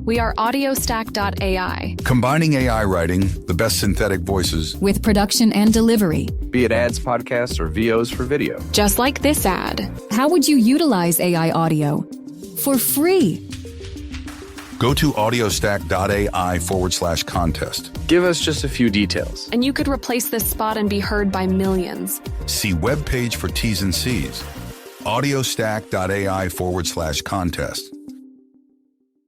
We are audiostack.ai. Combining AI writing, the best synthetic voices, with production and delivery. Be it ads, podcasts, or VOs for video. Just like this ad. How would you utilize AI audio? For free. Go to audiostack.ai/contest. Give us just a few details. And you could replace this spot and be heard by millions. See webpage for T's and C's. audiostack.ai/contest.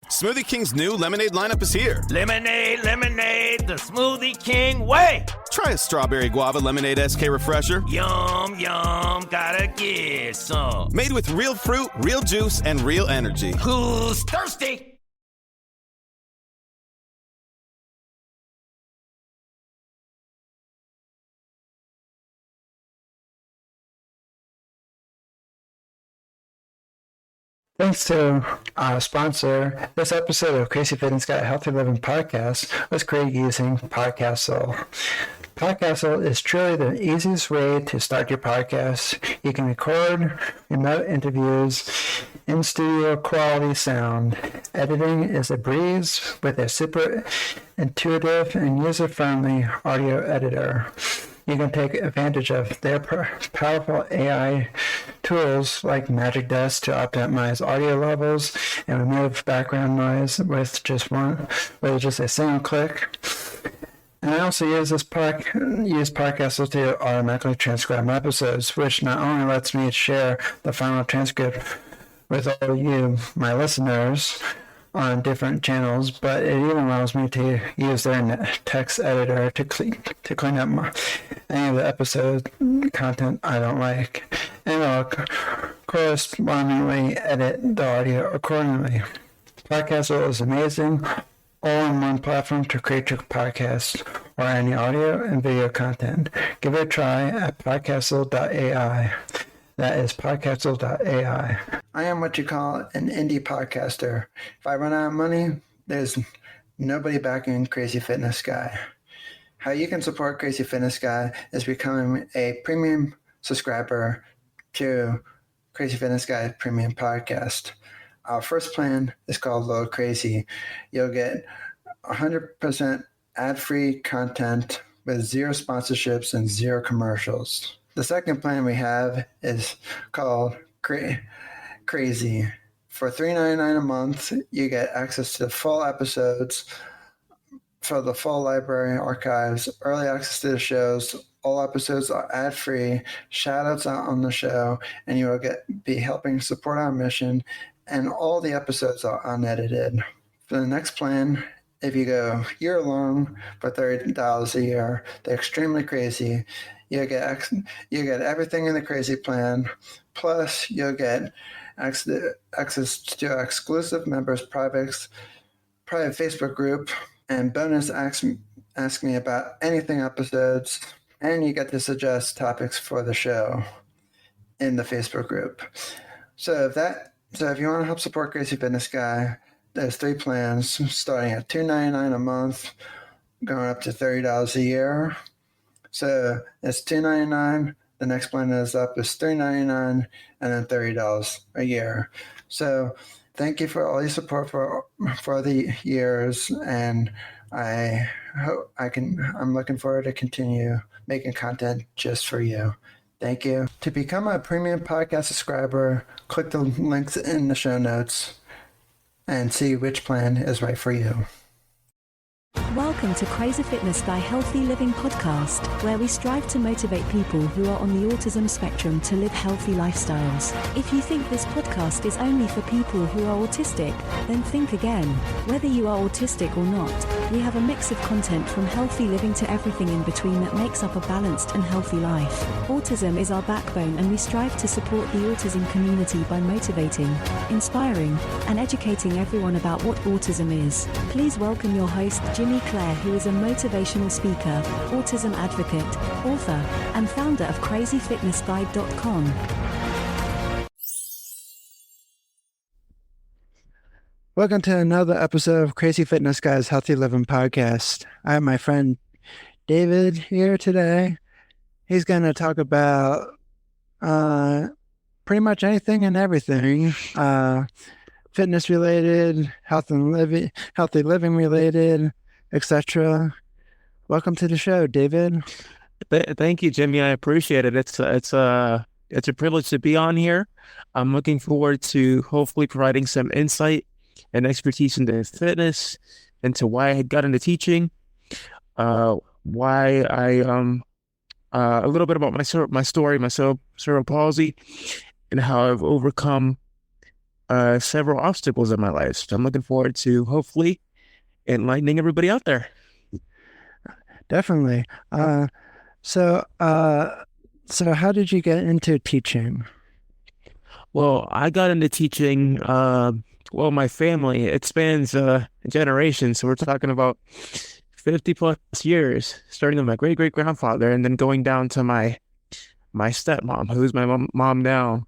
Smoothie King's new lemonade lineup is here. Lemonade, lemonade, the Smoothie King way. Try a strawberry guava lemonade SK refresher. Yum, yum, gotta get some. Made with real fruit, real juice, and real energy. Who's thirsty? Thanks to our sponsor, this episode of Crazy Fitness Guy Healthy Living podcast was created using Podcastle. Podcastle is truly the easiest way to start your podcast. You can record remote interviews in studio quality sound. Editing is a breeze with a super intuitive and user-friendly audio editor. You can take advantage of their powerful AI tools like Magic Dust to optimize audio levels and remove background noise with just a single click. And I also use Podcastle to automatically transcribe my episodes, which not only lets me share the final transcript with all of you, my listeners, on different channels, but it even allows me to use their text editor to clean up any of the episode content I don't like, and I'll correspondingly edit the audio accordingly. Podcastle is amazing, all-in-one platform to create your podcast or any audio and video content. Give it a try at podcastle.ai. That is podcastle.ai. I am what you call an indie podcaster. If I run out of money, there's nobody backing Crazy Fitness Guy. How you can support Crazy Fitness Guy is becoming a premium subscriber to Crazy Fitness Guy Premium Podcast. Our first plan is called Low Crazy. You'll get 100% ad-free content with zero sponsorships and zero commercials. The second plan we have is called Crazy. For $3.99 a month, you get access to full episodes for the full library archives, early access to the shows. All episodes are ad-free, shout-outs out on the show, and you will be helping support our mission, and all the episodes are unedited. For the next plan, if you go year-long for $30 a year, they're extremely crazy. You get everything in the Crazy plan, plus you'll get access to exclusive members' private Facebook group, and bonus ask me about anything episodes, and you get to suggest topics for the show in the Facebook group. So if you want to help support Crazy Fitness Guy, there's 3 plans starting at $2.99 a month, going up to $30 a year. So it's $2.99. The next plan is $3.99, and then $30 a year. So thank you for all your support for the years, and I'm looking forward to continue making content just for you. Thank you. To become a premium podcast subscriber, click the links in the show notes and see which plan is right for you. Welcome to Crazy Fitness Guy Healthy Living Podcast, where we strive to motivate people who are on the autism spectrum to live healthy lifestyles. If you think this podcast is only for people who are autistic, then think again. Whether you are autistic or not, we have a mix of content from healthy living to everything in between that makes up a balanced and healthy life. Autism is our backbone, and we strive to support the autism community by motivating, inspiring, and educating everyone about what autism is. Please welcome your host, Jimmy Clare, who is a motivational speaker, autism advocate, author, and founder of CrazyFitnessGuy.com. Welcome to another episode of Crazy Fitness Guy's Healthy Living Podcast. I have my friend David here today. He's going to talk about pretty much anything and everything. fitness related, healthy living related, etc. Welcome to the show, David. Thank you, Jimmy. I appreciate it. It's a privilege to be on here. I'm looking forward to hopefully providing some insight and expertise into fitness, into why I got into teaching, why I a little bit about my story, my cerebral palsy, and how I've overcome several obstacles in my life. So I'm looking forward to hopefully enlightening everybody out there. Definitely. So how did you get into teaching? Well, I got into teaching, my family, it spans generations. So we're talking about 50 plus years, starting with my great-great-grandfather and then going down to my stepmom, who's my mom now.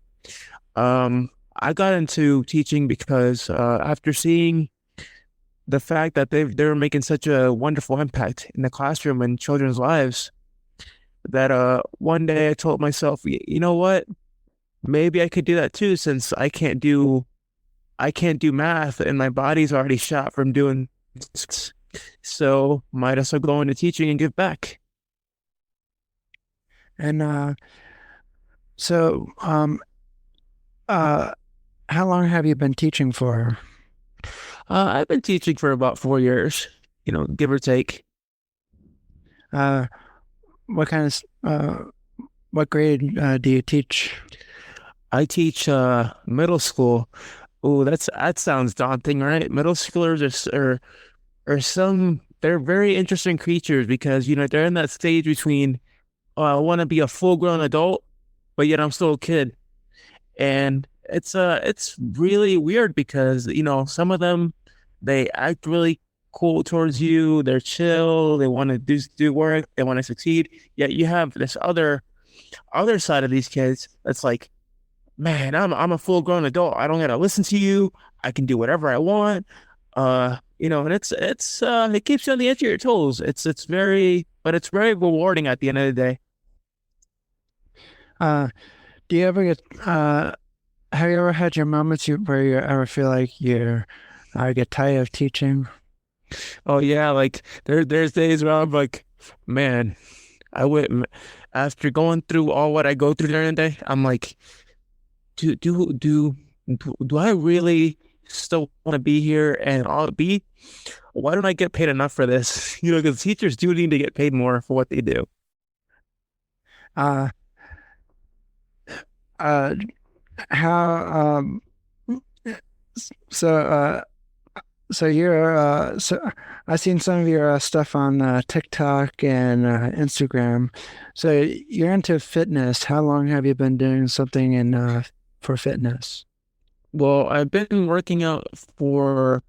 I got into teaching because after seeing the fact that they were making such a wonderful impact in the classroom and children's lives, that one day I told myself, you know what? Maybe I could do that too, since I can't do math and my body's already shot from doing this. So might as well go into teaching and give back. And how long have you been teaching for? I've been teaching for about 4 years, give or take. What grade do you teach? I teach middle school. Oh, that sounds daunting, right? Middle schoolers they're very interesting creatures because, they're in that stage between, I want to be a full-grown adult, but yet I'm still a kid. And it's really weird because, some of them, they act really cool towards you. They're chill. They want to do work. They want to succeed. Yet you have this other side of these kids that's like, man, I'm a full-grown adult. I don't got to listen to you. I can do whatever I want. And it keeps you on the edge of your toes. It's very rewarding at the end of the day. Do you ever have you ever had your moments where you ever feel like you get tired of teaching? Oh yeah, like there's days where I'm like, man, after going through all what I go through during the day, I'm like, do I really still want to be here? And why don't I get paid enough for this? Because teachers do need to get paid more for what they do. I've seen some of your stuff on TikTok and Instagram. So you're into fitness. How long have you been doing something for fitness? Well, I've been working out for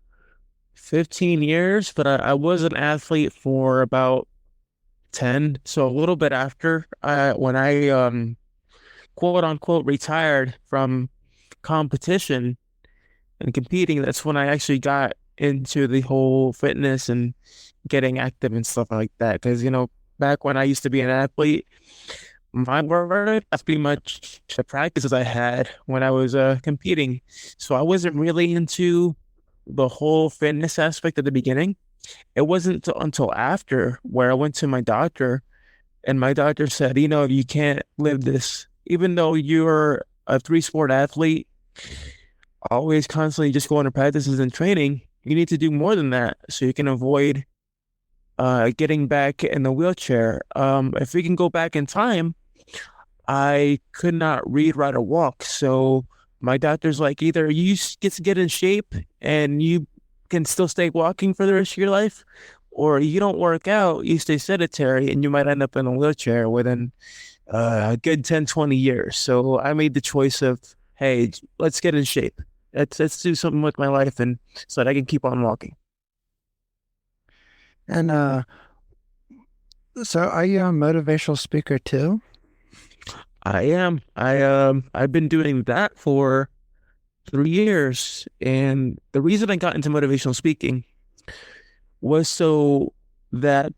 15 years, but I was an athlete for about 10. So a little bit after when I quote unquote retired from competition and competing, that's when I actually got into the whole fitness and getting active and stuff like that. Because, back when I used to be an athlete, my word, that's pretty much the practices I had when I was competing. So I wasn't really into the whole fitness aspect at the beginning. It wasn't until after where I went to my doctor, and my doctor said, you can't live this. Even though you're a 3-sport athlete, always constantly just going to practices and training, you need to do more than that so you can avoid getting back in the wheelchair. If we can go back in time, I could not read, write, or walk. So my doctor's like, either you get in shape and you can still stay walking for the rest of your life, or you don't work out, you stay sedentary, and you might end up in a wheelchair within a good 10, 20 years. So I made the choice of, hey, let's get in shape. Let's do something with my life and so that I can keep on walking. And so are you a motivational speaker too? I am. I've been doing that for 3 years. And the reason I got into motivational speaking was so that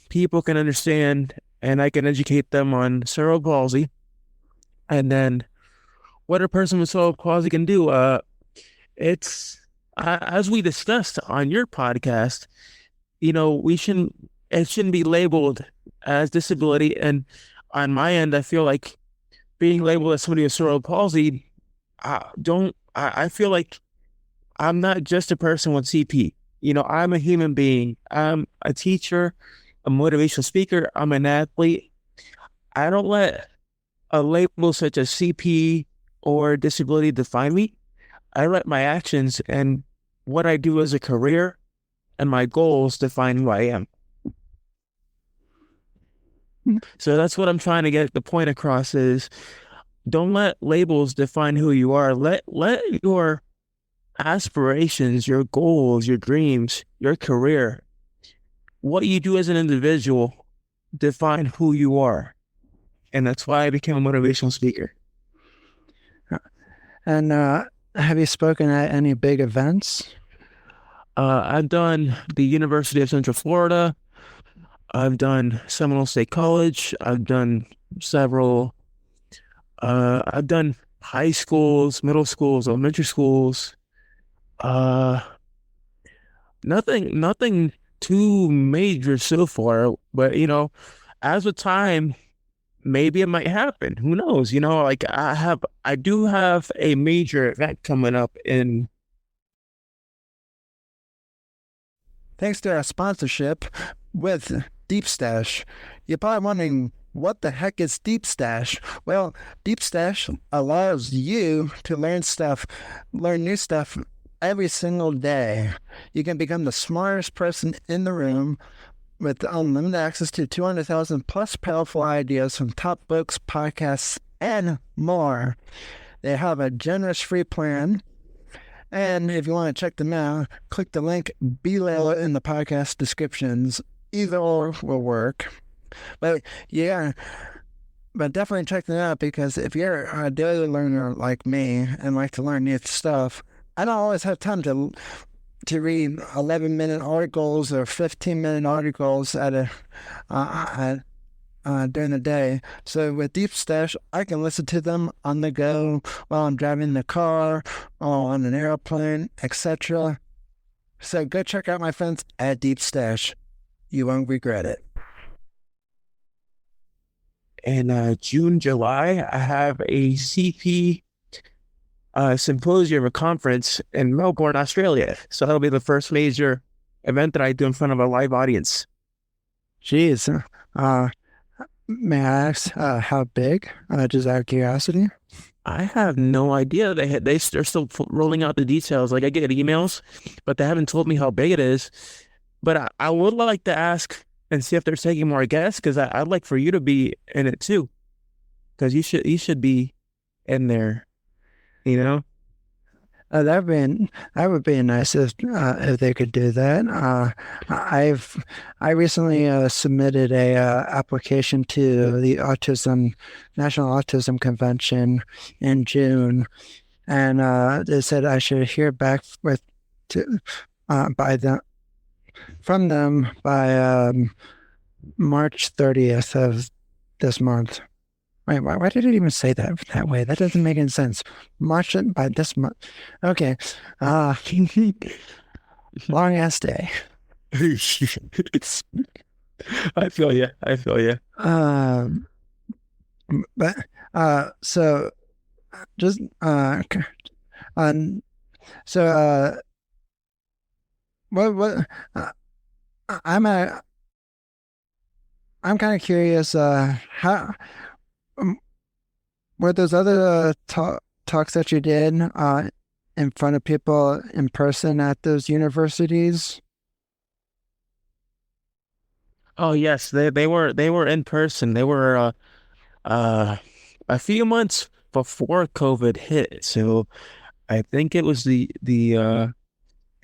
people can understand and I can educate them on cerebral palsy and then what a person with cerebral palsy can do. it's as we discussed on your podcast, it shouldn't be labeled as disability. And on my end, I feel like being labeled as somebody with cerebral palsy, I feel like I'm not just a person with CP. I'm a human being. I'm a teacher, a motivational speaker. I'm an athlete. I don't let a label such as CP or disability define me. I let my actions and what I do as a career and my goals define who I am. So that's what I'm trying to get the point across is don't let labels define who you are. Let your aspirations, your goals, your dreams, your career, what you do as an individual define who you are. And that's why I became a motivational speaker. And have you spoken at any big events? I've done the University of Central Florida. I've done Seminole State College. I've done several. I've done high schools, middle schools, elementary schools. Nothing too major so far. But as with time, maybe it might happen. Who knows? Like I do have a major event coming up in. Thanks to our sponsorship with Deep Stash. You're probably wondering, what the heck is Deep Stash? Well, Deep Stash allows you to learn new stuff every single day. You can become the smartest person in the room with unlimited access to 200,000 plus powerful ideas from top books, podcasts, and more. They have a generous free plan. And if you want to check them out, click the link below in the podcast descriptions. Either or will work. But definitely check them out, because if you're a daily learner like me and like to learn new stuff, I don't always have time to read 11-minute articles or 15-minute articles during the day. So with Deep Stash, I can listen to them on the go while I'm driving the car, or on an airplane, etc. So go check out my friends at Deep Stash. You won't regret it. In June, July, I have a CP symposium or conference in Melbourne, Australia. So that'll be the first major event that I do in front of a live audience. Jeez. May I ask how big? Just out of curiosity. I have no idea. They're still rolling out the details. Like, I get emails, but they haven't told me how big it is. But I would like to ask and see if they're taking more guests, because I'd like for you to be in it too, because you should be in there. That would be nice if they could do that. I recently submitted a application to the National Autism Convention in June, and they said I should hear back from them by March 30th of this month. Wait, why did it even say that way? That doesn't make any sense. March by this month. Okay. Long ass day. I feel you. But so just what I'm kind of curious how were those other talks that you did in front of people in person at those universities? Oh yes, they were in person. They were a few months before COVID hit. So I think it was it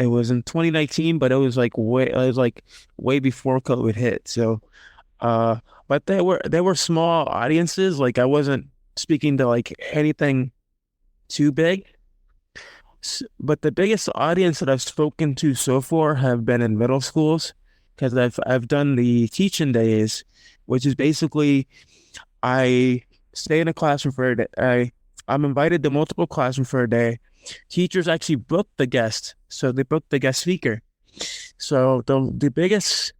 was in 2019, but it was like way before COVID hit. So but they were small audiences. Like, I wasn't speaking to like anything too big. But the biggest audience that I've spoken to so far have been in middle schools, because I've done the teaching days, which is basically I stay in a classroom for a day. I'm invited to multiple classrooms for a day. teachers actually book the guest. So they book the guest speaker. So the biggest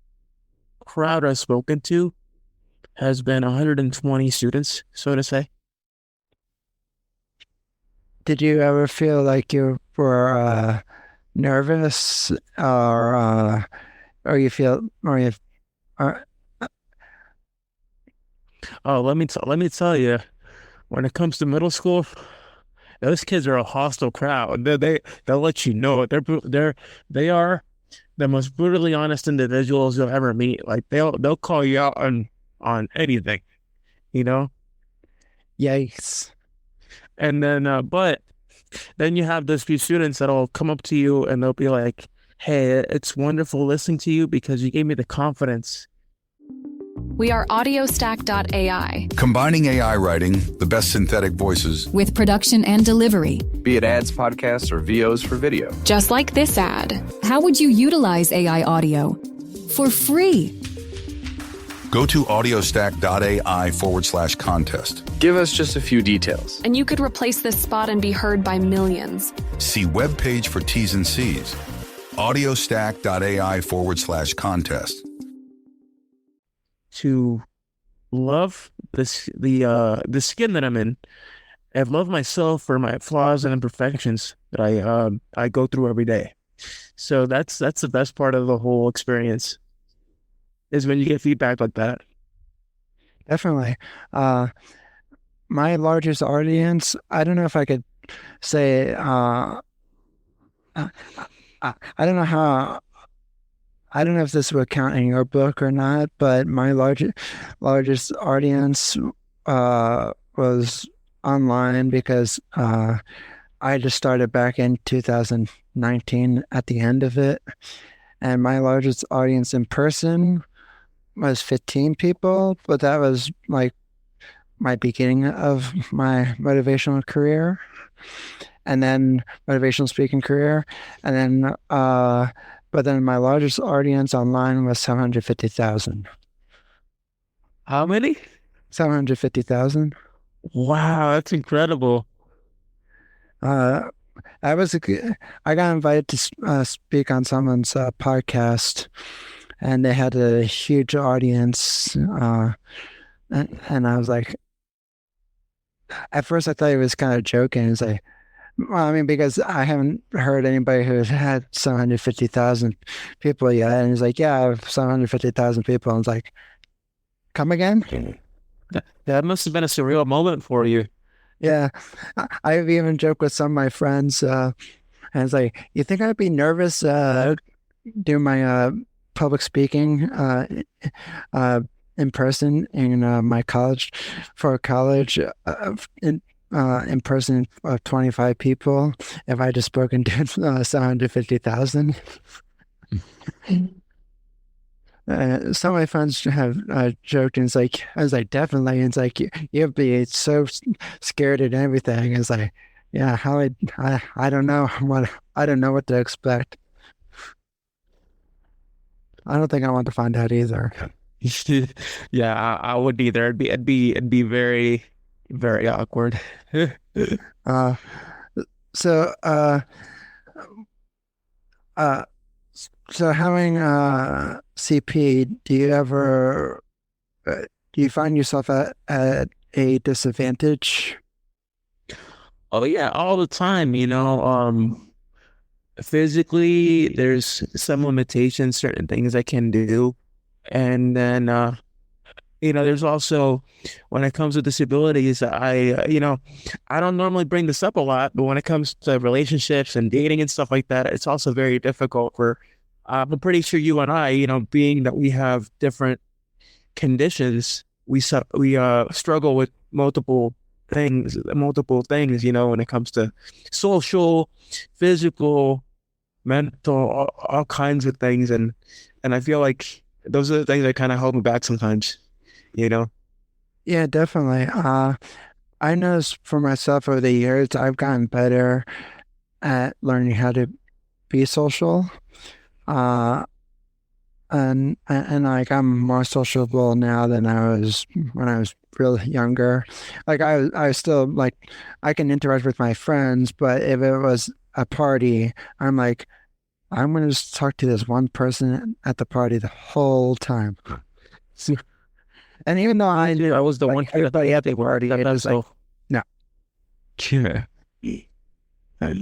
crowd I've spoken to has been 120 students, so to say. Did you ever feel like you were nervous, or you feel, or you, or, Oh, let me tell you, when it comes to middle school, those kids are a hostile crowd. They'll let you know it. They are the most brutally honest individuals you'll ever meet. Like they'll call you out on anything, you know. yikes? And then, but then you have those few students that'll come up to you and they'll be like, "Hey, it's wonderful listening to you because you gave me the confidence." We are audiostack.ai Combining AI writing, the best synthetic voices, with production and delivery, Be it ads, podcasts, or VOs for video. just like this ad. How would you utilize AI audio? For free. go to audiostack.ai/contest. Give us just a few details. And you could replace this spot and be heard by millions. See webpage for T's and C's. audiostack.ai/contest. To love the skin that I'm in, and love myself for my flaws and imperfections that I go through every day. So that's the best part of the whole experience, is when you get feedback like that. Definitely. My largest audience, I don't know if I could say, I don't know how, I don't know if this would count in your book or not, but my largest audience was online, because I just started back in 2019 at the end of it. And my largest audience in person was 15 people, but that was like my beginning of my motivational career, and then motivational speaking career. And then, but then my largest audience online was 750,000. How many? 750,000. Wow, that's incredible. I got invited to speak on someone's podcast, and they had a huge audience. And I was like, at first I thought he was kind of joking. It's like, well, I mean, because I haven't heard anybody who's had 750,000 people yet. And he's like, yeah, I have 750,000 people. And it's like, come again? That must have been a surreal moment for you. Yeah. I've even joked with some of my friends, and it's like, you think I'd be nervous doing my public speaking in person in my college, for a college in person of 25 people, if I just spoken to 750,000. Some of my friends have joked, and it's like, I was like, definitely. And it's like, you'd be so scared and everything. It's like, yeah, I don't know what to expect. I don't think I want to find out either. Yeah, I wouldn't either. It'd be very, very awkward. So having CP, do you find yourself at a disadvantage? Oh yeah, all the time, physically there's some limitations, certain things I can do. And then there's also, when it comes to disabilities, I don't normally bring this up a lot, but when it comes to relationships and dating and stuff like that, it's also very difficult for, I'm pretty sure you and I, being that we have different conditions, we struggle with multiple things, when it comes to social, physical, mental, all kinds of things. And I feel like those are the things that kind of hold me back sometimes, Yeah, definitely. I noticed for myself over the years, I've gotten better at learning how to be social. and like I'm more sociable now than I was when I was really younger. Like I was still like I can interact with my friends, but if it was a party, I'm like I'm gonna just talk to this one person at the party the whole time. And even though I was the like one everybody at the party, that it was like so no. yeah.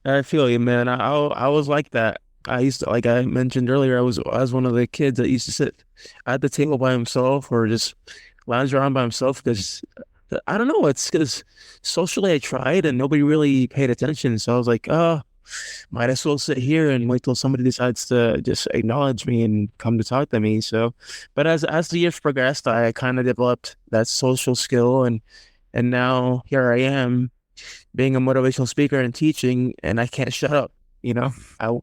I feel you, man. I was like that. I used to, like I mentioned earlier, I was one of the kids that used to sit at the table by himself or just lounge around by himself because I don't know. It's because socially I tried and nobody really paid attention. So I was like, oh, might as well sit here and wait till somebody decides to just acknowledge me and come to talk to me. So, but as the years progressed, I kind of developed that social skill and now here I am being a motivational speaker and teaching, and I can't shut up. You know, I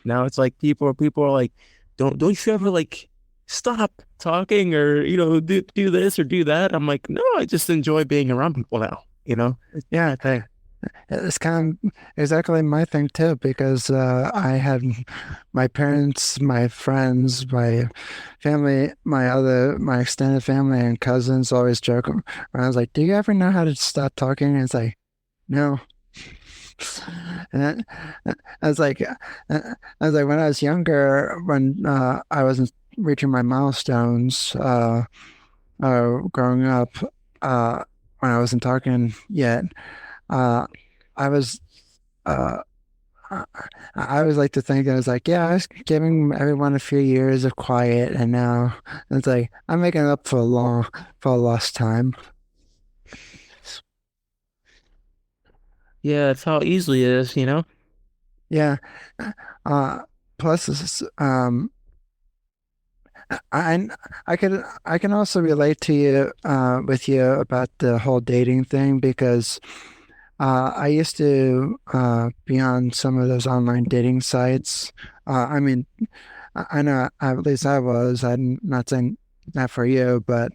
now it's like people are like, don't you ever like stop talking or do this or do that. I'm like, no, I just enjoy being around people now. Yeah, it's kind of exactly my thing too, because I had my parents, my friends, my family, my extended family and cousins always joke around. I was like, do you ever know how to stop talking? And it's like, no. And I was like, when I was younger, when I wasn't reaching my milestones, growing up, when I wasn't talking yet, uh, I was, uh, I always like to think that I was like, yeah, I was giving everyone a few years of quiet, and now it's like I'm making up for a lost time. Yeah, it's how easily it is. Yeah. Uh, plus, I I can also relate to you with you about the whole dating thing because I used to be on some of those online dating sites. I mean, I know at least I was. I'm not saying that for you, but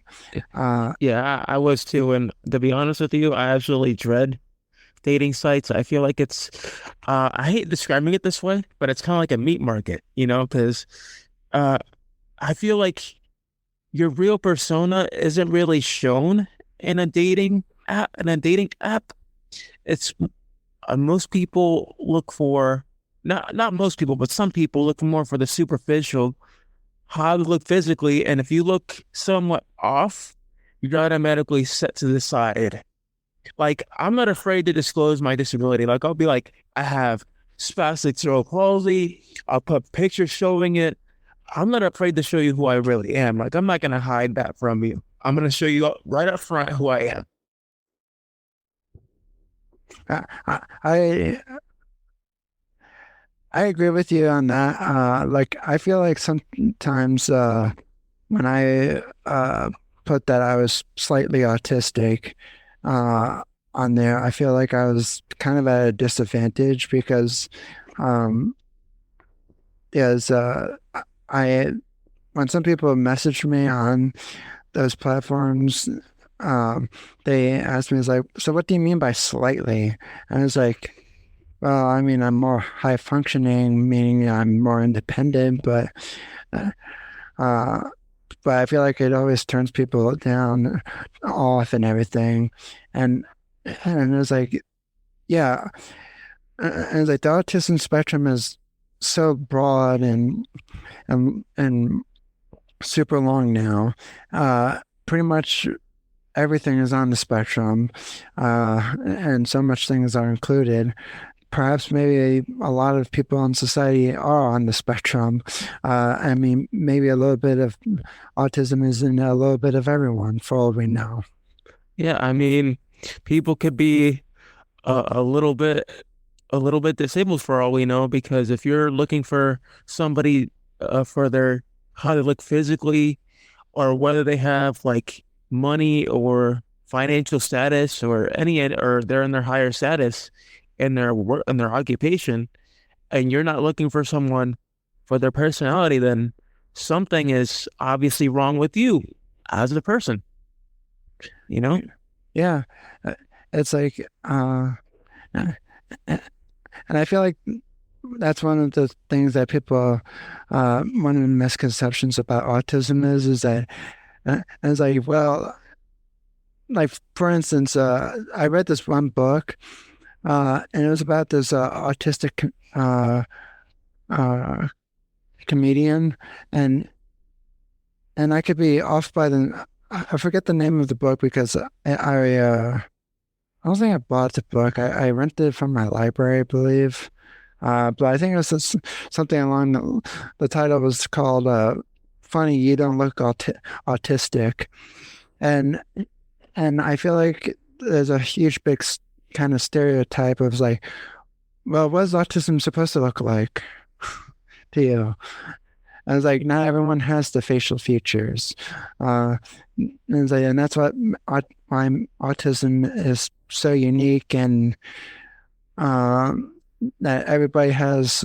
uh, Yeah, I was too. And to be honest with you, I absolutely dread dating sites. I feel like I hate describing it this way, but it's kind of like a meat market, because uh, I feel like your real persona isn't really shown in a dating app. It's most people look for not most people, but some people look more for the superficial, how to look physically, and if you look somewhat off, you're automatically set to the side. Like, I'm not afraid to disclose my disability. Like, I'll be like, I have spastic cerebral palsy. I'll put pictures showing it. I'm not afraid to show you who I really am. Like, I'm not going to hide that from you. I'm going to show you right up front who I am. I I agree with you on that. Like I feel like sometimes when I put that I was slightly autistic on there, I feel like I was kind of at a disadvantage because um, yes, I when some people message me on those platforms, they asked me, "It's like, so what do you mean by slightly?" And I was like, well, I mean, I'm more high functioning, meaning I'm more independent, uh, uh, but I feel like it always turns people down off and everything. And and it's like, yeah, and it's like the autism spectrum is so broad and super long now. Pretty much everything is on the spectrum, and so much things are included. Perhaps maybe a lot of people in society are on the spectrum. I mean, maybe a little bit of autism is in a little bit of everyone, for all we know. Yeah, I mean, people could be a little bit disabled for all we know, because if you're looking for somebody for their how they look physically, or whether they have like money or financial status or or they're in their higher status in their work in their occupation, and you're not looking for someone for their personality, then something is obviously wrong with you as a person, you know? Yeah, it's like, and I feel like that's one of the things that people, one of the misconceptions about autism is that, it's like, well, like for instance, I read this one book, and it was about this autistic comedian, and I could be off by I forget the name of the book because I don't think I bought the book. I rented it from my library, I believe. But I think it was something along the title was called "Funny You Don't Look Autistic," and I feel like there's a huge big kind of stereotype of like, well, what is autism supposed to look like to you? I was like, not everyone has the facial features, and that's what my autism is so unique, and that everybody has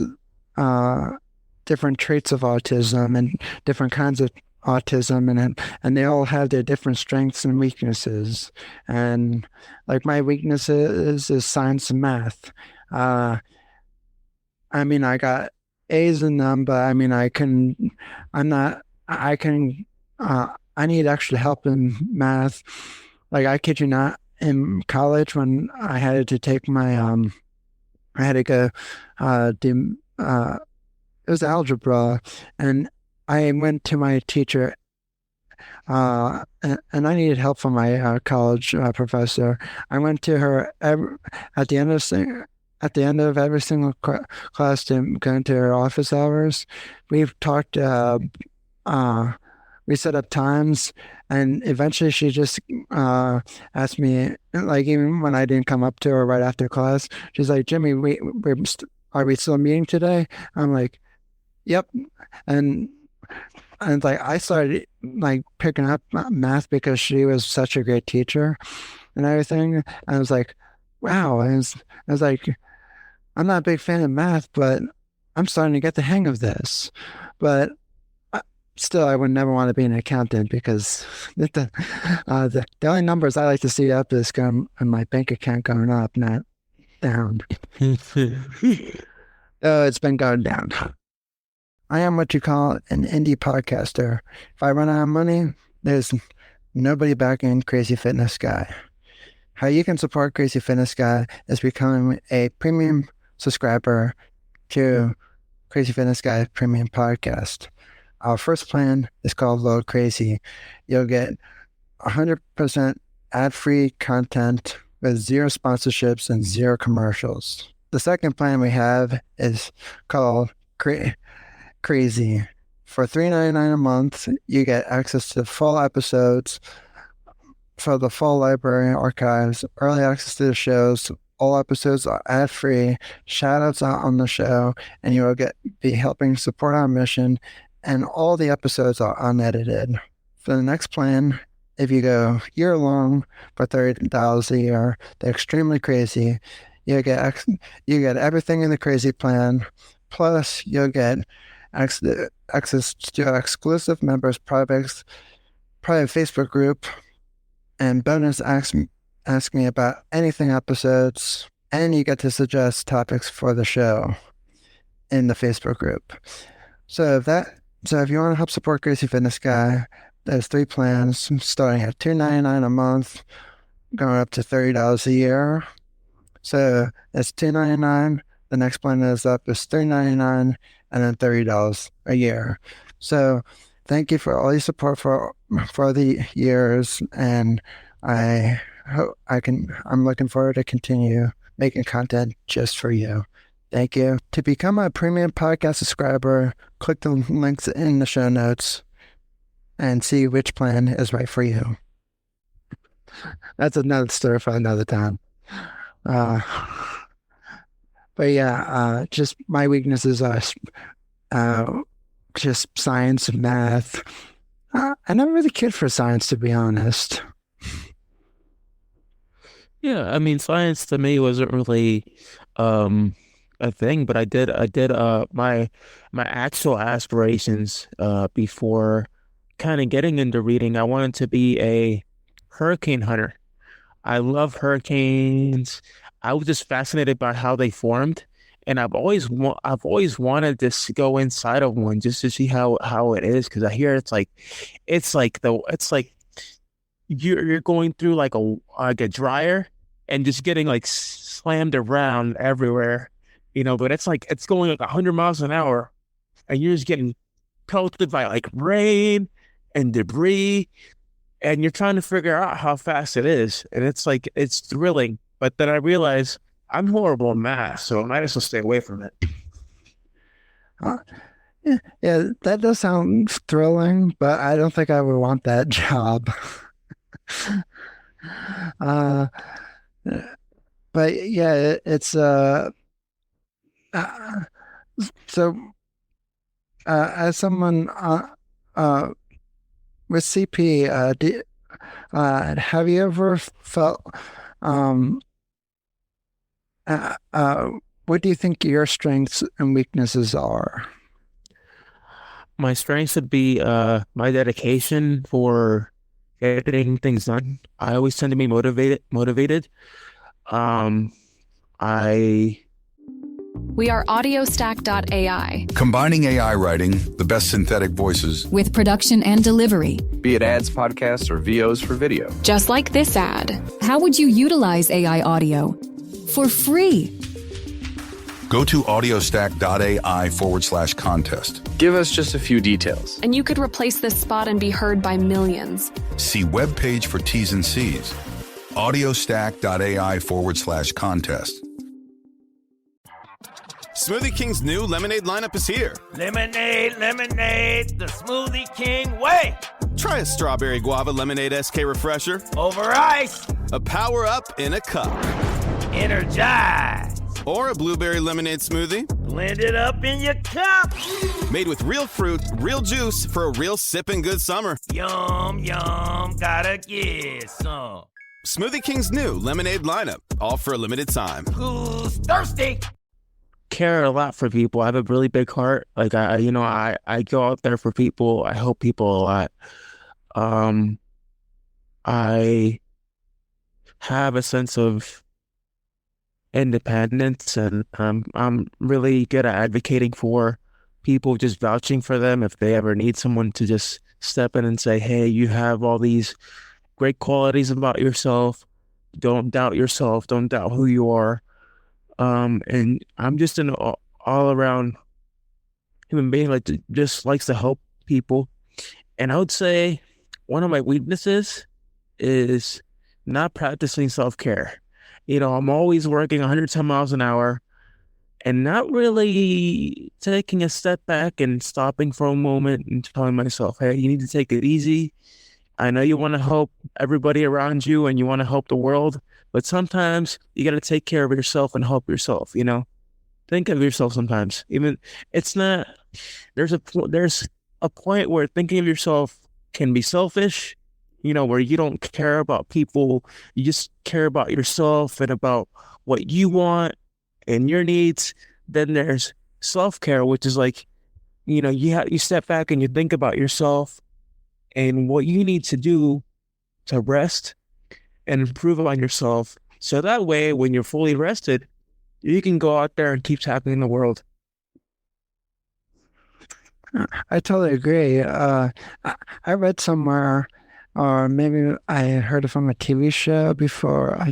different traits of autism and different kinds of autism, and they all have their different strengths and weaknesses. And like my weaknesses is science and math. I mean, I got A's in them, but I mean, I need extra help in math. Like, I kid you not, in college when I had to take my, I had to go do, it was algebra, and I went to my teacher, and I needed help from my college professor. I went to her at the end of every single class to go into her office hours. We've talked, we set up times, and eventually she just asked me, like, even when I didn't come up to her right after class, she's like, Jimmy, are we still meeting today? I'm like, yep. And like, I started like picking up math because she was such a great teacher and everything. And I was like, wow. I was like, I'm not a big fan of math, but I'm starting to get the hang of this. But still, I would never want to be an accountant because the only numbers I like to see up is my bank account going up, not down. Oh, it's been going down. I am what you call an indie podcaster. If I run out of money, there's nobody backing Crazy Fitness Guy. How you can support Crazy Fitness Guy is becoming a premium subscriber to Crazy Fitness Guy Premium Podcast. Our first plan is called Low Crazy. You'll get 100% ad-free content with 0 sponsorships and 0 commercials. The second plan we have is called Crazy. For $3.99 a month, you get access to full episodes for the full library archives, early access to the shows. All episodes are ad-free, shout-outs out on the show, and you will be helping support our mission, and all the episodes are unedited. For the next plan, if you go year-long for $30 a year, they're extremely crazy. You get everything in the crazy plan, plus you'll get access to exclusive members' private Facebook group, and bonus ask me about anything episodes, and you get to suggest topics for the show in the Facebook group. So if you want to help support Crazy Fitness Guy, there's 3 plans starting at $2.99 a month, going up to $30 a year. So it's $2.99. The next plan is up is $3.99, and then $30 a year. So thank you for all your support for the years, and I'm looking forward to continue making content just for you. Thank you. To become a premium podcast subscriber, click the links in the show notes and see which plan is right for you. That's another story for another time. But yeah, just my weaknesses are just science and math. I never really cared for science, to be honest. Yeah, I mean, science to me wasn't really a thing, but I did my actual aspirations before kind of getting into reading. I wanted to be a hurricane hunter. I love hurricanes. I was just fascinated by how they formed and I've always wanted to go inside of one just to see how it is, because I hear it's like you're going through like a dryer and just getting like slammed around everywhere, but it's going like 100 miles an hour, and you're just getting pelted by like rain and debris, and you're trying to figure out how fast it is, and it's thrilling. But then I realize I'm horrible at math, so I might as well stay away from it. Yeah, that does sound thrilling, but I don't think I would want that job. But yeah, it's so as someone with CP, have you ever felt what do you think your strengths and weaknesses are? My strengths would be my dedication for getting things done. I always tend to be motivated. We are audiostack.ai Combining AI writing, the best synthetic voices, with production and delivery. Be it ads, podcasts, or VOs for video. Just like this ad. How would you utilize AI audio? For free. go to audiostack.ai/contest. Give us just a few details. And you could replace this spot and be heard by millions. See webpage for T's and C's. audiostack.ai/contest. Smoothie King's new lemonade lineup is here. Lemonade, lemonade, the Smoothie King way. Try a strawberry guava lemonade SK refresher. Over ice. A power up in a cup. Energize. Or a blueberry lemonade smoothie. Blend it up in your cup. Made with real fruit, real juice for a real sipping good summer. Yum, yum, gotta get some. Smoothie King's new lemonade lineup, all for a limited time. Who's thirsty? Care a lot for people. I have a really big heart. Like I go out there for people. I help people a lot. I have a sense of independence, and I'm really good at advocating for people, just vouching for them if they ever need someone to just step in and say, hey, you have all these great qualities about yourself. Don't doubt yourself. Don't doubt who you are. And I'm just an all-around human being, just likes to help people. And I would say one of my weaknesses is not practicing self-care. I'm always working 110 miles an hour and not really taking a step back and stopping for a moment and telling myself, hey, you need to take it easy. I know you want to help everybody around you and you want to help the world, but sometimes you got to take care of yourself and help yourself, Think of yourself sometimes. Even there's a point where thinking of yourself can be selfish, where you don't care about people. You just care about yourself and about what you want and your needs. Then there's self-care, which is like, you step back and you think about yourself and what you need to do to rest and improve on yourself. So that way, when you're fully rested, you can go out there and keep tackling the world. I totally agree. I read somewhere, or maybe I heard it from a TV show before.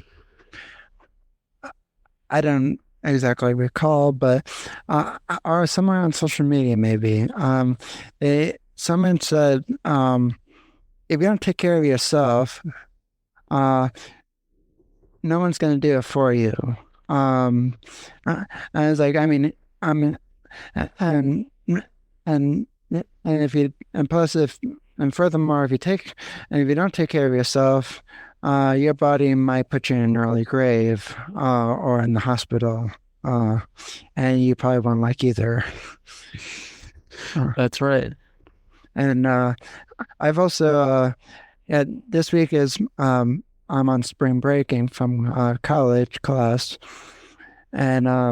I don't exactly recall, but or somewhere on social media, maybe. Someone said, if you don't take care of yourself, no one's going to do it for you. And I was like, and furthermore, if you don't take care of yourself, your body might put you in an early grave, or in the hospital, and you probably won't like either. That's right. And I've also, this week is, I'm on spring breaking from college class, and I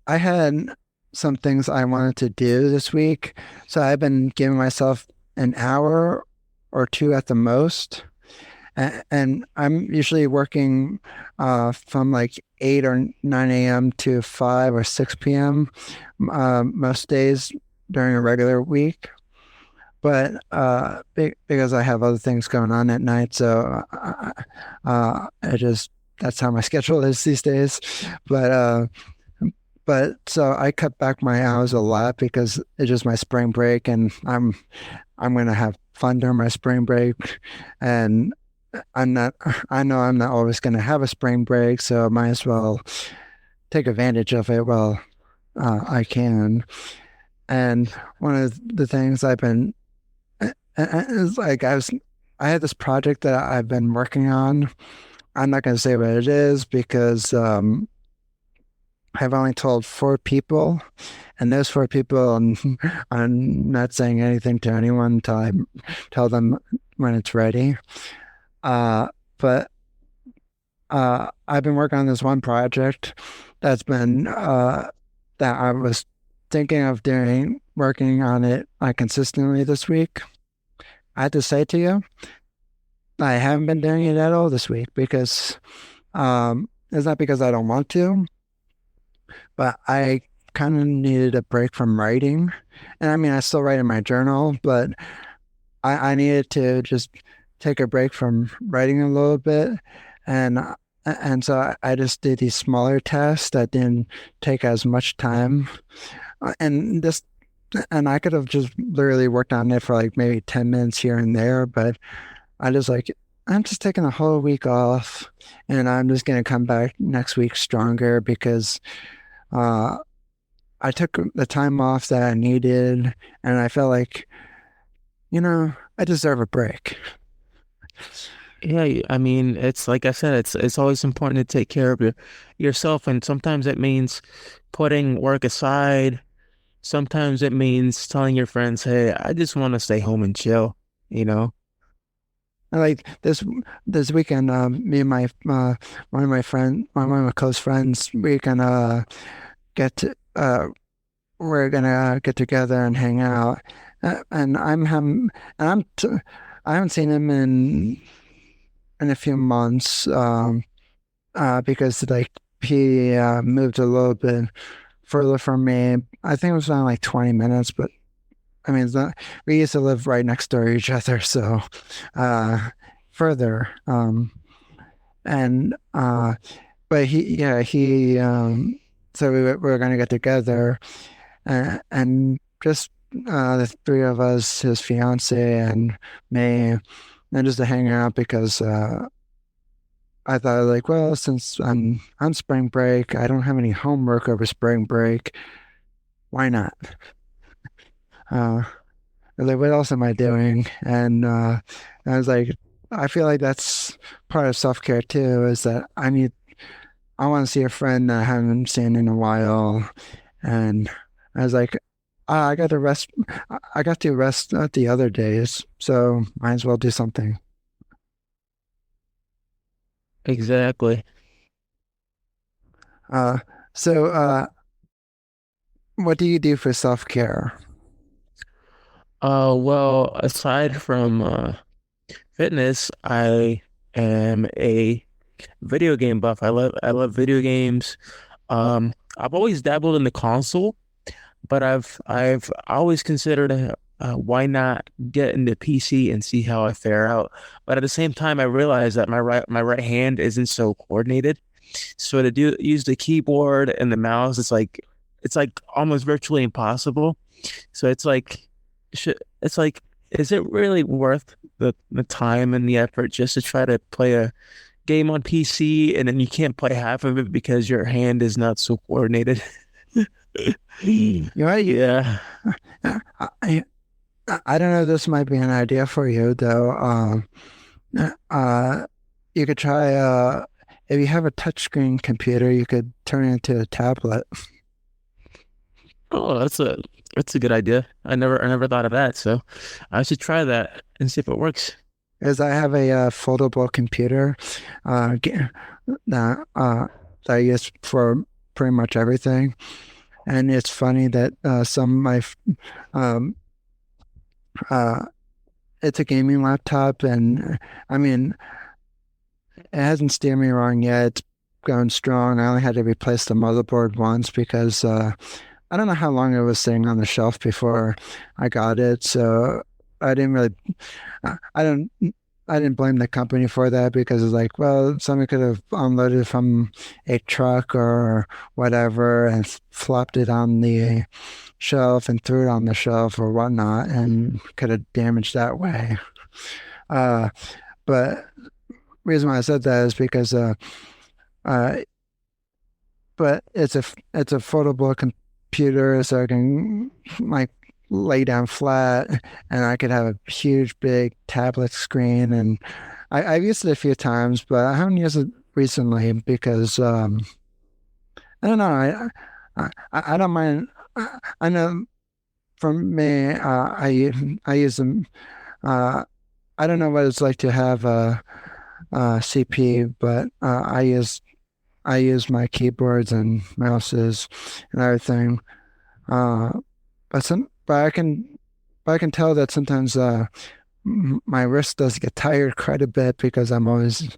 had some things I wanted to do this week, so I've been giving myself an hour or two at the most, And I'm usually working from like 8 or 9 a.m. to 5 or 6 p.m. Most days during a regular week. But because I have other things going on at night, so that's how my schedule is these days. But so I cut back my hours a lot because it's just my spring break, and I'm gonna have fun during my spring break, and I know I'm not always gonna have a spring break, so I might as well take advantage of it while I can. And one of the things I've been it's like I had this project that I've been working on. I'm not going to say what it is because I've only told 4 people, and those 4 people, I'm not saying anything to anyone until I tell them when it's ready. But I've been working on this one project that's been that I was thinking of working on it consistently this week. I have to say to you, I haven't been doing it at all this week because it's not because I don't want to, but I kind of needed a break from writing. And I mean, I still write in my journal, but I needed to just take a break from writing a little bit. And so I just did these smaller tasks that didn't take as much time. And I could have just literally worked on it for like maybe 10 minutes here and there, but I'm just taking a whole week off, and I'm just going to come back next week stronger because I took the time off that I needed, and I felt like, I deserve a break. Yeah, I mean, it's like I said, it's always important to take care of yourself, and sometimes it means putting work aside. Sometimes it means telling your friends, "Hey, I just want to stay home and chill," you know? Like this weekend, me and one of my close friends, we're gonna get together and hang out. And I haven't seen him in a few months, because like he moved a little bit further from me. I think it was only like 20 minutes, but I mean, we used to live right next door to each other, so further. But so we were going to get together, and just the 3 of us, his fiance and me, and just to hang out because I thought, like, well, since I'm on spring break, I don't have any homework over spring break. Why not? Like, what else am I doing? And I was like, I feel like that's part of self-care too, is that I want to see a friend that I haven't seen in a while. And I was like, I got to rest. I got to rest the other days, so might as well do something. Exactly. So what do you do for self-care? Well, aside from fitness, I am a video game buff. I love video games. I've always dabbled in the console, but I've always considered why not get into PC and see how I fare out. But at the same time, I realized that my right hand isn't so coordinated. So to use the keyboard and the mouse, it's like almost virtually impossible. So it's like is it really worth the time and the effort just to try to play a game on PC and then you can't play half of it because your hand is not so coordinated? Right? Yeah. I don't know. This might be an idea for you, though. You could try. If you have a touchscreen computer, you could turn it into a tablet. Oh, that's a good idea. I never thought of that. So I should try that and see if it works. Because I have a foldable computer that I use for pretty much everything, and it's funny that some of my it's a gaming laptop, and I mean, it hasn't steered me wrong yet. It's going strong. I only had to replace the motherboard once because I don't know how long it was sitting on the shelf before I got it. So I didn't really, I don't, I didn't blame the company for that because it's like, well, somebody could have unloaded from a truck or whatever and flopped it on the shelf and threw it on the shelf or whatnot and could have damaged that way. But reason why I said that is because but it's a foldable computer, so I can like lay down flat, and I could have a huge big tablet screen. And I've used it a few times, but I haven't used it recently because I don't know. I don't mind. I know for me, I use them. I don't know what it's like to have a CP, but I use my keyboards and mouses and everything. But I can tell that sometimes my wrist does get tired quite a bit because I'm always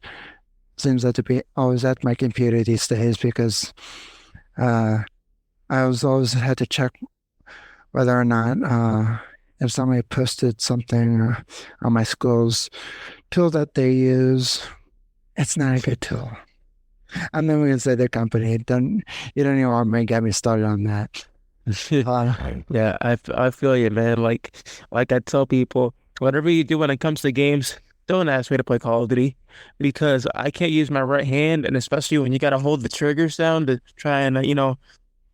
seems like to be always at my computer these days because I was always had to check whether or not if somebody posted something on my school's tool that they use. It's not a good tool. I'm not going to say the company. You don't even want to get me started on that. Yeah, I feel you, man. Like I tell people, whatever you do when it comes to games, don't ask me to play Call of Duty because I can't use my right hand, and especially when you got to hold the triggers down to try and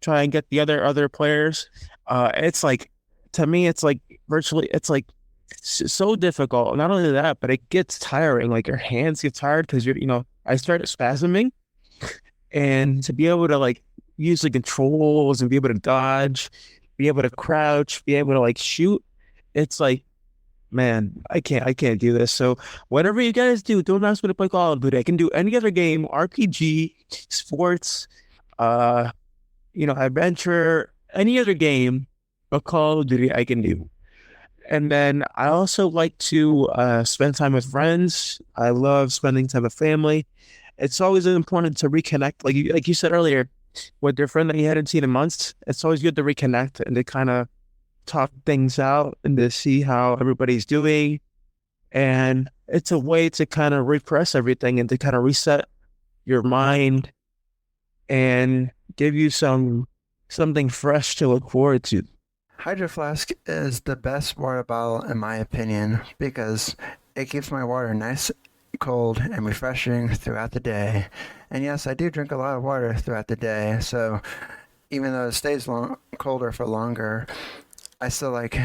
try and get the other players. It's like, to me, it's like virtually, it's like so difficult. Not only that, but it gets tiring. Like your hands get tired because I started spasming, and to be able to like use the controls and be able to dodge, be able to crouch, be able to like shoot, it's like, man, I can't do this. So whatever you guys do, don't ask me to play Call of Duty. I can do any other game, RPG, sports, adventure, any other game, but Call of Duty I can do. And then I also like to spend time with friends. I love spending time with family. It's always important to reconnect, like you said earlier, with your friend that you hadn't seen in months. It's always good to reconnect and to kind of talk things out and to see how everybody's doing. And it's a way to kind of repress everything and to kind of reset your mind and give you something fresh to look forward to. Hydro Flask is the best water bottle in my opinion because it keeps my water nice, cold, and refreshing throughout the day. And yes, I do drink a lot of water throughout the day, so even though it stays colder for longer, I still like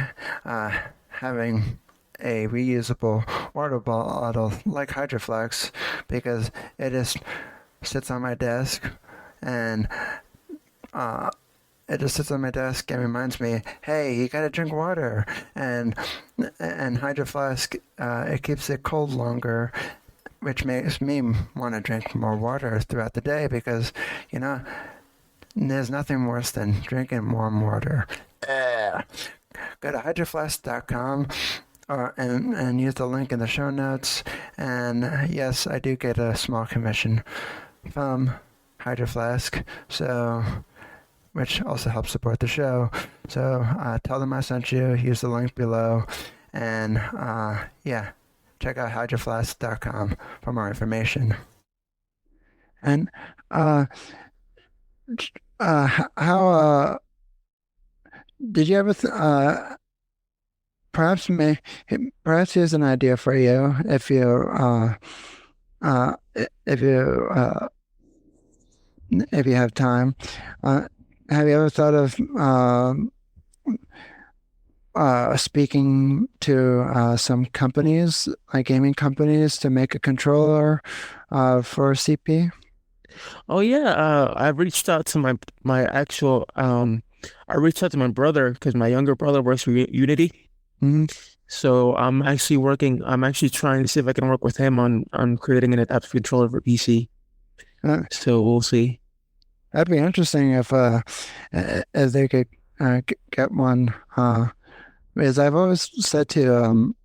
having a reusable water bottle like Hydro Flask because it just sits on my desk and and reminds me, hey, you gotta drink water. And Hydro Flask, it keeps it cold longer, which makes me want to drink more water throughout the day because, there's nothing worse than drinking warm water. Go to hydroflask.com and use the link in the show notes. And yes, I do get a small commission from Hydro Flask, which also helps support the show. So tell them I sent you, use the link below, and check out hydroflask.com for more information. And how did you ever perhaps here's an idea for you if you have time. Have you ever thought of speaking to some companies, like gaming companies, to make a controller for CP? Oh yeah, I reached out to my actual I reached out to my brother because my younger brother works for Unity. Mm-hmm. So I'm actually trying to see if I can work with him on creating an adaptive controller for PC. So we'll see. That'd be interesting if they could get one. Because I've always said to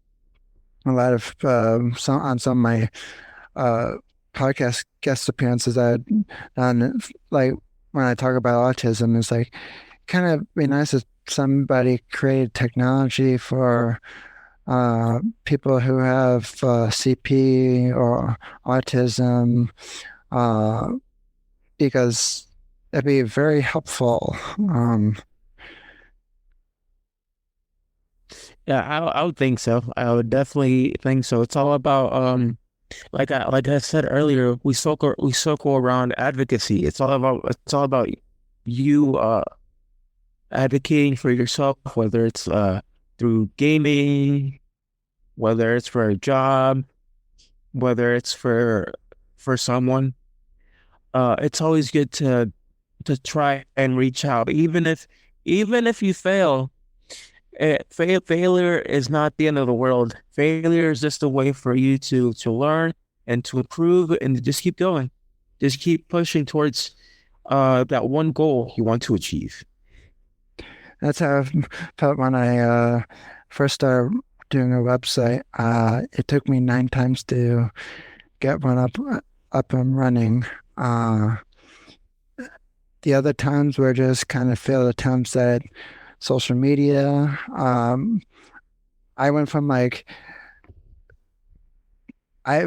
a lot of on some of my podcast guest appearances I've done, like when I talk about autism, it's like kind of be nice if somebody created technology for people who have CP or autism, because it'd be very helpful. Yeah, I would think so. I would definitely think so. It's all about like I said earlier, we circle around advocacy. It's all about you advocating for yourself, whether it's through gaming, whether it's for a job, whether it's for someone. It's always good to try and reach out, even if you fail. Failure is not the end of the world. Failure is just a way for you to learn and to improve and to just keep going. Just keep pushing towards that one goal you want to achieve. That's how I felt when I first started doing a website. It took me 9 times to get one up and running. The other times were just kind of failed attempts at social media. I went from I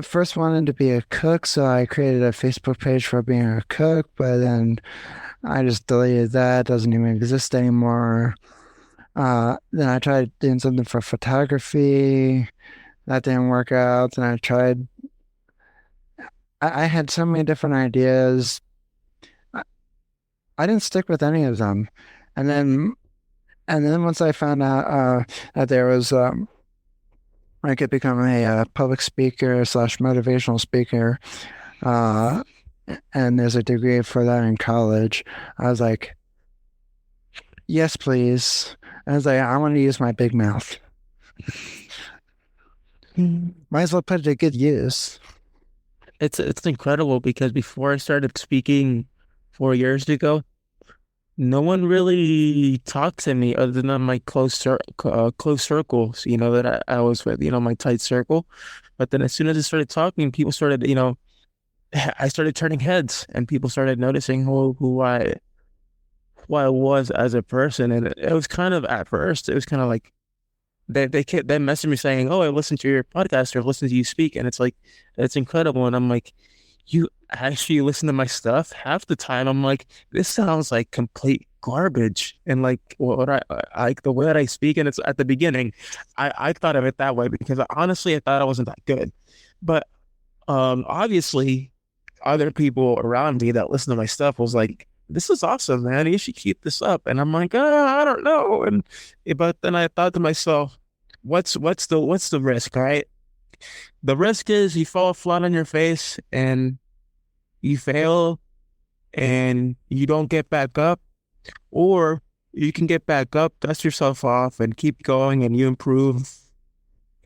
first wanted to be a cook, so I created a Facebook page for being a cook, but then I just deleted that. It doesn't even exist anymore. Then I tried doing something for photography. That didn't work out. Then I had so many different ideas. I didn't stick with any of them. And then once I found out that there was I could become a public speaker / motivational speaker, and there's a degree for that in college, I was like, yes, please. I was like, I want to use my big mouth. Might as well put it to good use. It's incredible because before I started speaking 4 years ago, no one really talked to me other than my close circles, that I was with, my tight circle. But then as soon as I started talking, people started, I started turning heads and people started noticing who I was as a person. And it was kind of, at first, it was kind of like, they messaged me saying, oh, I listened to your podcast or listened to you speak. And it's like, it's incredible. And I'm like, you actually listen to my stuff? Half the time I'm like, this sounds like complete garbage. And like what I the way that I speak, and it's at the beginning, I thought of it that way because honestly I thought I wasn't that good. But obviously other people around me that listen to my stuff was like, this is awesome, man. You should keep this up. And I'm like, I don't know. But then I thought to myself, what's the risk, right? The risk is you fall flat on your face and you fail and you don't get back up, or you can get back up, dust yourself off and keep going and you improve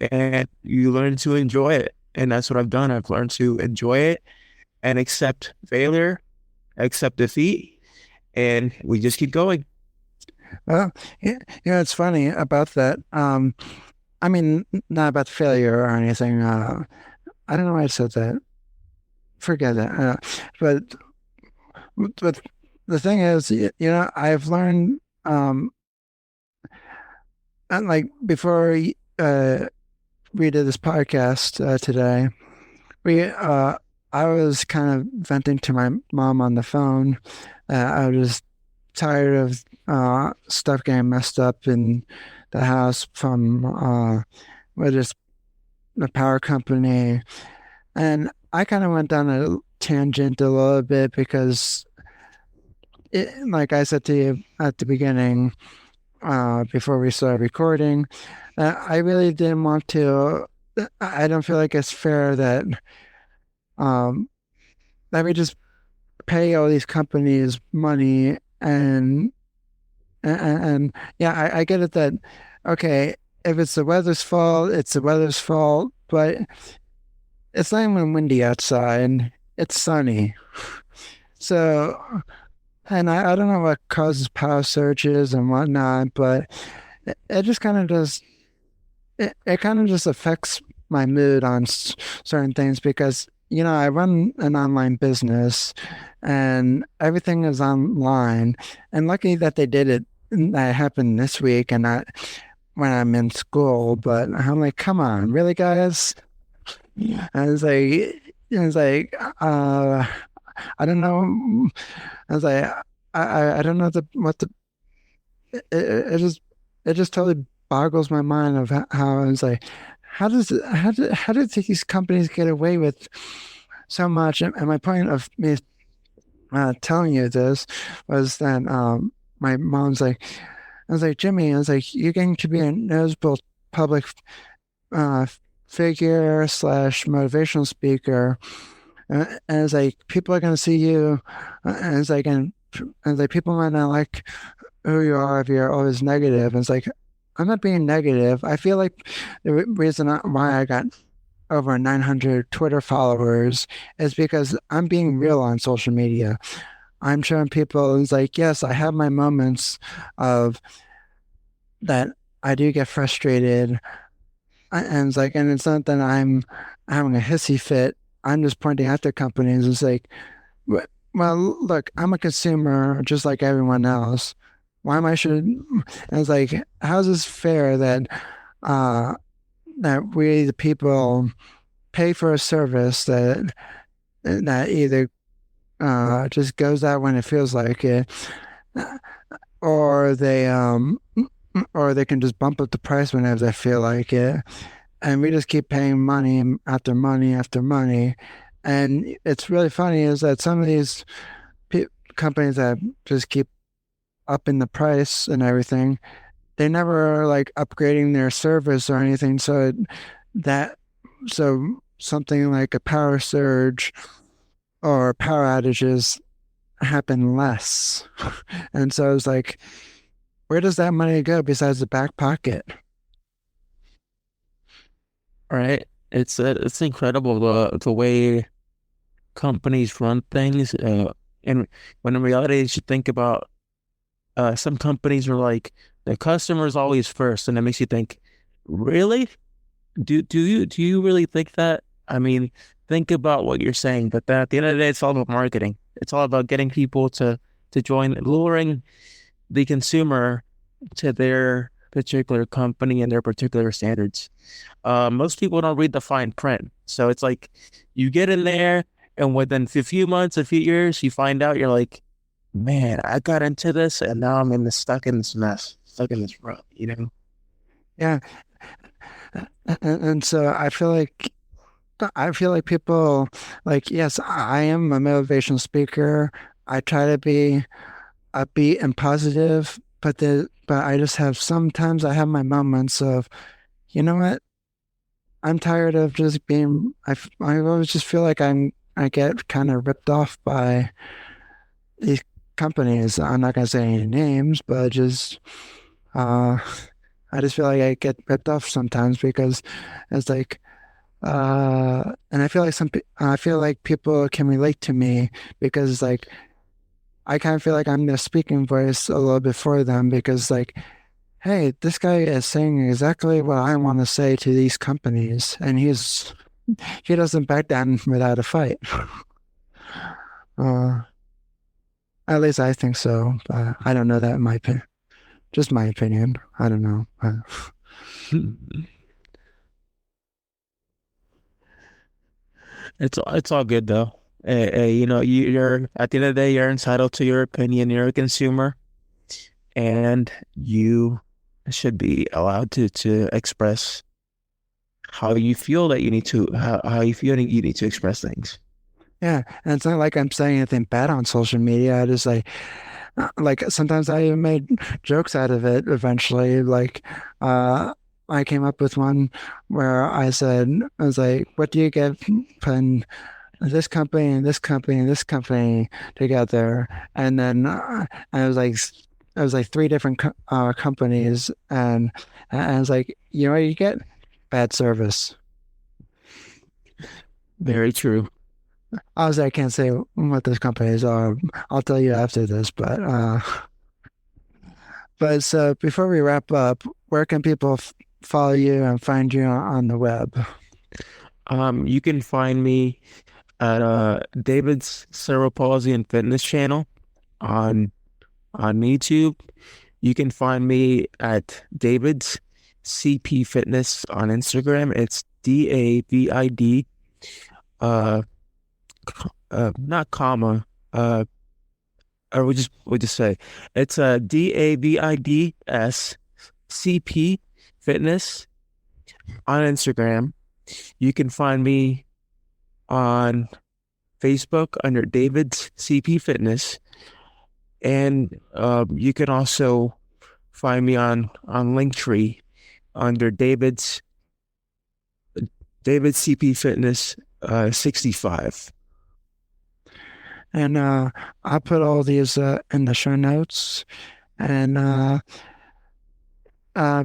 and you learn to enjoy it. And that's what I've done. I've learned to enjoy it and accept failure, accept defeat, and we just keep going. Well, yeah, it's funny about that. I mean, not about failure or anything. I don't know why I said that. Forget that. But the thing is, I've learned, and like before we did this podcast today, I was kind of venting to my mom on the phone. I was tired of stuff getting messed up in the house from with the power company, and I kind of went down a tangent a little bit because, like I said to you at the beginning, before we started recording, I really didn't want to. I don't feel like it's fair that that we just pay all these companies money and yeah, I get it that, okay, if it's the weather's fault, it's the weather's fault, but it's not even windy outside. It's sunny. So, and I don't know what causes power surges and whatnot, but it just kind of does, it kind of just affects my mood on certain things because, I run an online business and everything is online. And lucky that they did it, that happened this week and not when I'm in school. But I'm like, come on, really, guys? I was like, I don't know. I was like, I don't know it just totally boggles my mind of how I was like, how do these companies get away with so much? And my point of me telling you this was that my mom's like, I was like, Jimmy, I was like, you're going to be a notable public figure / motivational speaker. And it's like people are going to see you, and it's like, people might not like who you are if you're always negative. And it's like, I'm not being negative. I feel like the reason why I got over 900 Twitter followers is because I'm being real on social media. I'm showing people, it's like, yes, I have my moments of that I do get frustrated. And it's like, and it's not that I'm having a hissy fit. I'm just pointing out to companies. It's like, well, look, I'm a consumer just like everyone else. Why am I should? And it's like, how's this fair that that we the people pay for a service that either just goes out when it feels like it, or they can just bump up the price whenever they feel like it. And we just keep paying money after money after money. And it's really funny is that some of these companies that just keep upping the price and everything, they never are like upgrading their service or anything. So something like a power surge or power outages happen less. And so it's like, where does that money go besides the back pocket? Right. It's incredible the way companies run things. And when in reality, you should think about some companies are like the customer is always first, and it makes you think, really? Do you really think that? I mean, think about what you're saying, but at the end of the day, it's all about marketing. It's all about getting people to join, luring the consumer to their particular company and their particular standards. Most people don't read the fine print. So it's like you get in there and within a few months, a few years, you find out you're like, man, I got into this and now I'm stuck in this mess, stuck in this rut, Yeah. And so I feel like people like, yes, I am a motivational speaker. I try to be upbeat and positive, but I just have sometimes I have my moments of, you know what? I'm tired of just being. I always just feel like I get kind of ripped off by these companies. I'm not gonna say any names, but just I just feel like I get ripped off sometimes because it's like. And I feel like people can relate to me because like I kind of feel like I'm the speaking voice a little bit for them because like, hey, this guy is saying exactly what I want to say to these companies, and he doesn't back down without a fight. At least I think so. I don't know that in my opinion. Just my opinion. I don't know. It's all good though. You're at the end of the day, you're entitled to your opinion. You're a consumer, and you should be allowed to express how you feel that you need to how you feel you need to express things. Yeah, and it's not like I'm saying anything bad on social media. I just like sometimes I even made jokes out of it. Eventually, like I came up with one where I was like, "What do you get when this company and this company and this company together?" And then I was like three different companies, and I was like, you know what you get? Bad service. Very true. Obviously, I can't say what those companies are. I'll tell you after this, but so before we wrap up, where can people follow you and find you on the web? You can find me at David's Cerebral Palsy and Fitness channel on YouTube. You can find me at David's CP Fitness on Instagram. It's DAVID, not comma, or we'll just say it's DAVIDS CP Fitness on Instagram. You can find me on Facebook under David's CP Fitness, and you can also find me on Linktree under David's CP Fitness 65. And I'll put all these in the show notes. And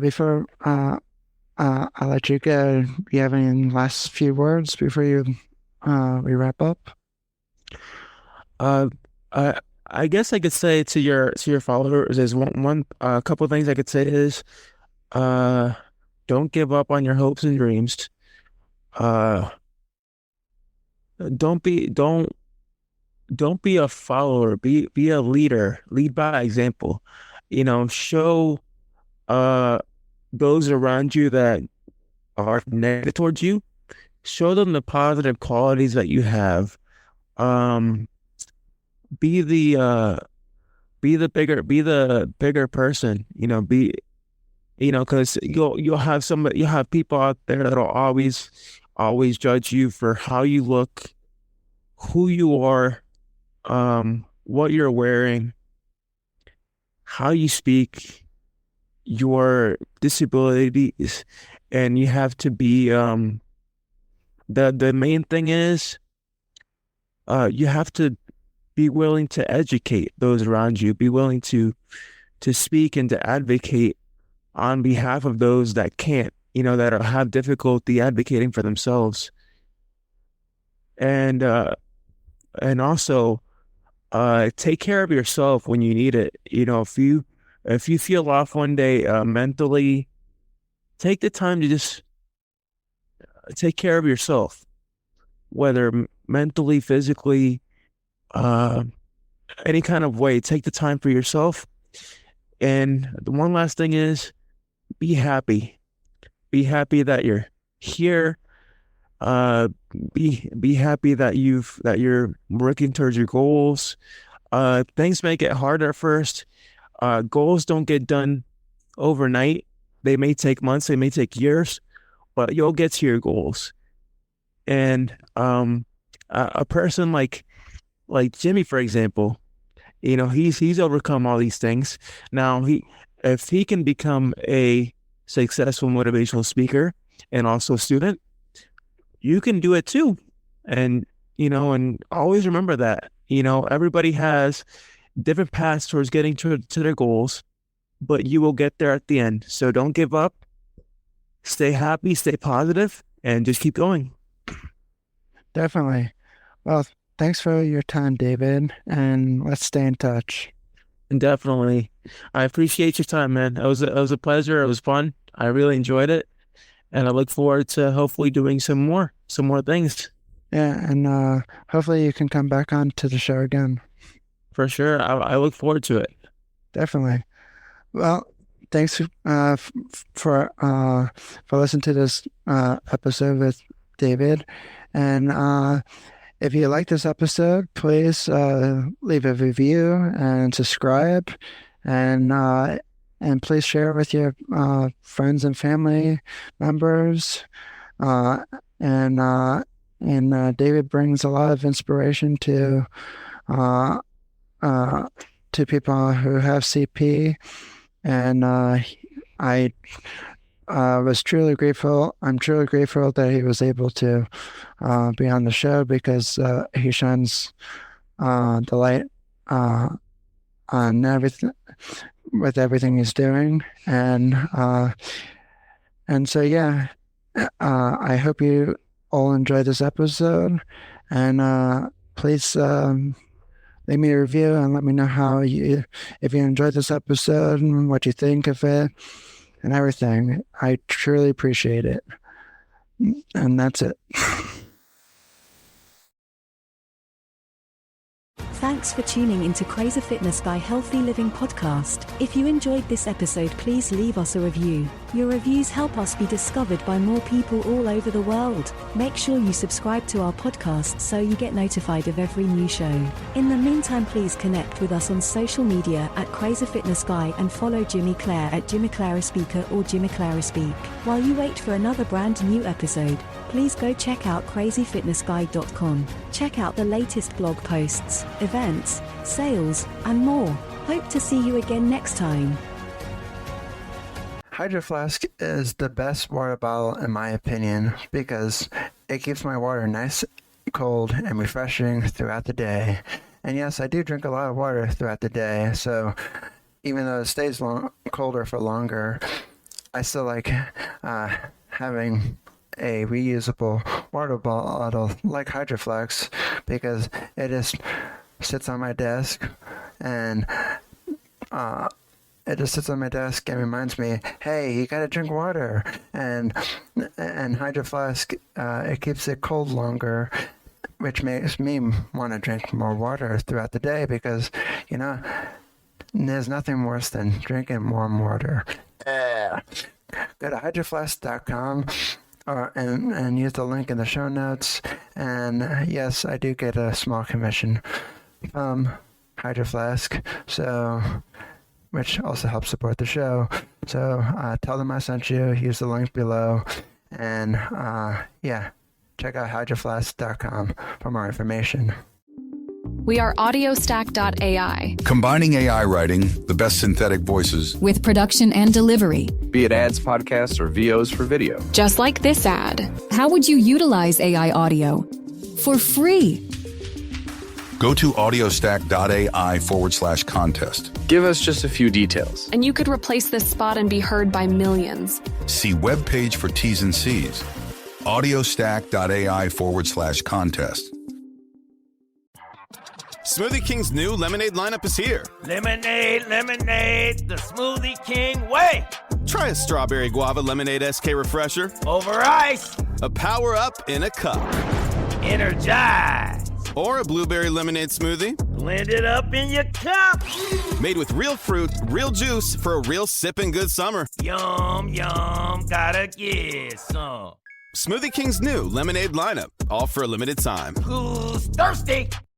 before I'll let you go, do you have any last few words before we wrap up? I guess I could say to your followers is one couple of things I could say is don't give up on your hopes and dreams. Don't be a follower, be a leader, lead by example. Show those around you that are negative towards you, show them the positive qualities that you have. Be the bigger person, because you'll have people out there that'll always judge you for how you look, who you are, what you're wearing, how you speak, your disabilities, and you have to be the main thing is you have to be willing to educate those around you, be willing to speak and to advocate on behalf of those that can't, that have difficulty advocating for themselves. And also take care of yourself when you need it. If you feel off one day mentally, take the time to just take care of yourself, whether mentally, physically, any kind of way. Take the time for yourself. And the one last thing is be happy. Be happy that you're here. Be happy that you're working towards your goals. Things may get harder at first. Goals don't get done overnight. They may take months, they may take years, but you'll get to your goals. And a person like Jimmy, for example, he's overcome all these things. Now if he can become a successful motivational speaker and also student, you can do it too. And and always remember that everybody has different paths towards getting to their goals, but you will get there at the end. So don't give up. Stay happy, stay positive, and just keep going. Definitely. Well, thanks for your time, David, and let's stay in touch. And definitely. I appreciate your time, man. It was a pleasure. It was fun. I really enjoyed it. And I look forward to hopefully doing some more things. Yeah, and hopefully you can come back on to the show again. For sure. I look forward to it. Definitely. Well, thanks for listening to this episode with David. And if you like this episode, please leave a review and subscribe, and please share it with your friends and family members. And David brings a lot of inspiration to people who have CP, and I was truly grateful. I'm truly grateful that he was able to be on the show, because he shines the light on everything, with everything he's doing, and so yeah, I hope you all enjoy this episode, and please leave me a review and let me know if you enjoyed this episode and what you think of it and everything. I truly appreciate it. And that's it. Thanks for tuning into Crazy Fitness Guy Healthy Living podcast. If you enjoyed this episode, please leave us a review. Your reviews help us be discovered by more people all over the world. Make sure you subscribe to our podcast so you get notified of every new show. In the meantime, please connect with us on social media at Crazy Fitness Guy and follow Jimmy Clare at Jimmy Clare Speaker or Jimmy Clare Speak. While you wait for another brand new episode, please go check out CrazyFitnessGuy.com. Check out the latest blog posts, events, sales, and more. Hope to see you again next time. Hydro Flask is the best water bottle in my opinion because it keeps my water nice, cold, and refreshing throughout the day. And yes, I do drink a lot of water throughout the day, so even though it stays colder for longer, I still like having a reusable water bottle like Hydro Flask because it just sits on my desk and and reminds me, hey, you gotta drink water. And Hydro Flask, it keeps it cold longer, which makes me want to drink more water throughout the day because, there's nothing worse than drinking warm water. Go to hydroflask.com and use the link in the show notes. And yes, I do get a small commission from Hydro Flask, which also helps support the show. So tell them I sent you, use the link below, and check out hydroflask.com for more information. We are audiostack.ai Combining AI writing, the best synthetic voices, with production and delivery, Be it ads, podcasts, or VOs for video. just like this ad. How would you utilize AI audio? For free. go to audiostack.ai/contest. Give us just a few details. And you could replace this spot and be heard by millions. See webpage for T's and C's. audiostack.ai/contest. Smoothie King's new lemonade lineup is here. Lemonade, lemonade, the Smoothie King way. Try a strawberry guava lemonade SK refresher, Over ice, a power up in a cup, energize. or a blueberry lemonade smoothie Blend it up in your cup. made with real fruit, real juice for a real sipping good summer. Yum, yum, gotta get some. Smoothie King's new lemonade lineup, all for a limited time. Who's thirsty?